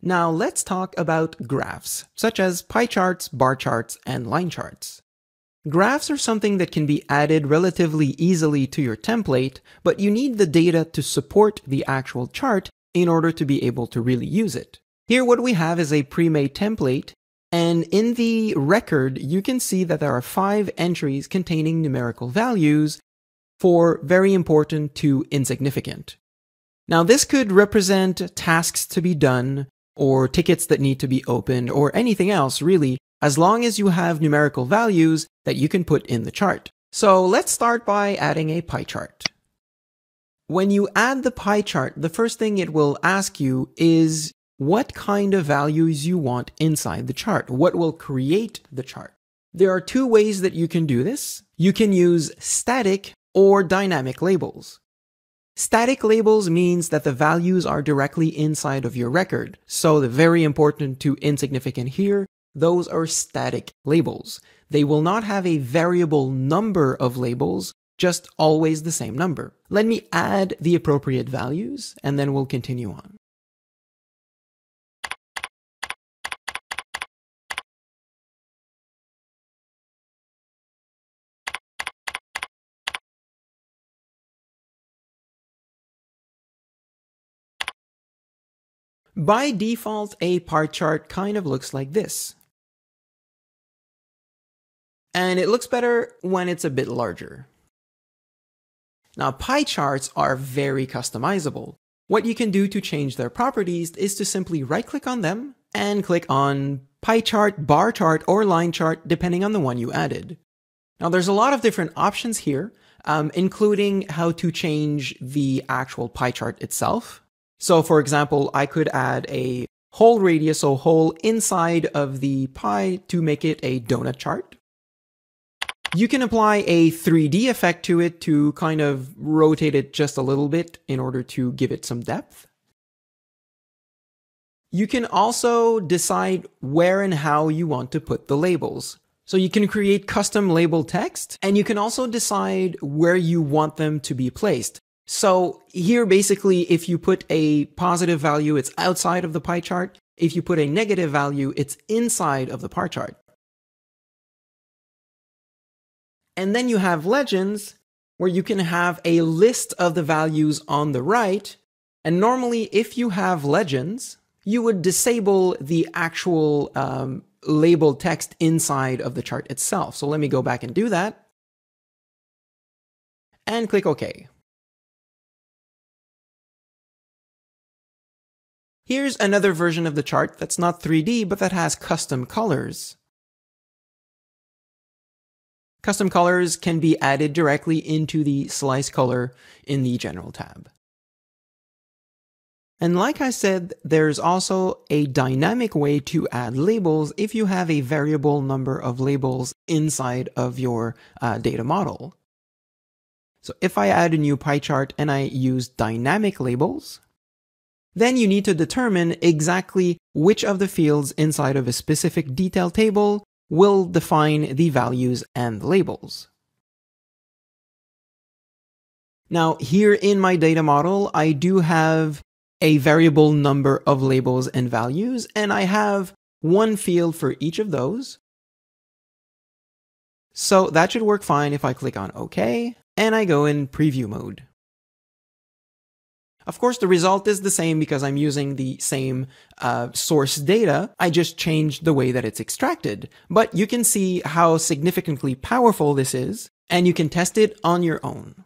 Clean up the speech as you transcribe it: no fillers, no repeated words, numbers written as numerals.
Now let's talk about graphs, such as pie charts, bar charts, and line charts. Graphs are something that can be added relatively easily to your template, but you need the data to support the actual chart in order to be able to really use it. Here what we have is a pre-made template, and in the record you can see that there are 5 entries containing numerical values for very important to insignificant. Now this could represent tasks to be done, or tickets that need to be opened, or anything else really, as long as you have numerical values that you can put in the chart. So let's start by adding a pie chart. When you add the pie chart, the first thing it will ask you is what kind of values you want inside the chart. What will create the chart? There are 2 ways that you can do this. You can use static or dynamic labels. Static labels means that the values are directly inside of your record. So the very important to insignificant here, those are static labels. They will not have a variable number of labels, just always the same number. Let me add the appropriate values and then we'll continue on. By default, a pie chart kind of looks like this. And it looks better when it's a bit larger. Now, pie charts are very customizable. What you can do to change their properties is to simply right-click on them and click on pie chart, bar chart, or line chart, depending on the one you added. Now, there's a lot of different options here, including how to change the actual pie chart itself. So for example, I could add a whole radius, so hole inside of the pie to make it a donut chart. You can apply a 3D effect to it to kind of rotate it just a little bit in order to give it some depth. You can also decide where and how you want to put the labels. So you can create custom label text, and you can also decide where you want them to be placed. So here, basically, if you put a positive value, it's outside of the pie chart. If you put a negative value, it's inside of the pie chart. And then you have legends, where you can have a list of the values on the right. And normally, if you have legends, you would disable the actual label text inside of the chart itself. So let me go back and do that. And click OK. Here's another version of the chart that's not 3D, but that has custom colors. Custom colors can be added directly into the slice color in the General tab. And like I said, there's also a dynamic way to add labels if you have a variable number of labels inside of your data model. So if I add a new pie chart and I use dynamic labels, then you need to determine exactly which of the fields inside of a specific detail table will define the values and the labels. Now, here in my data model, I do have a variable number of labels and values, and I have one field for each of those. So that should work fine if I click on OK, and I go in preview mode. Of course, the result is the same because I'm using the same source data. I just changed the way that it's extracted. But you can see how significantly powerful this is, and you can test it on your own.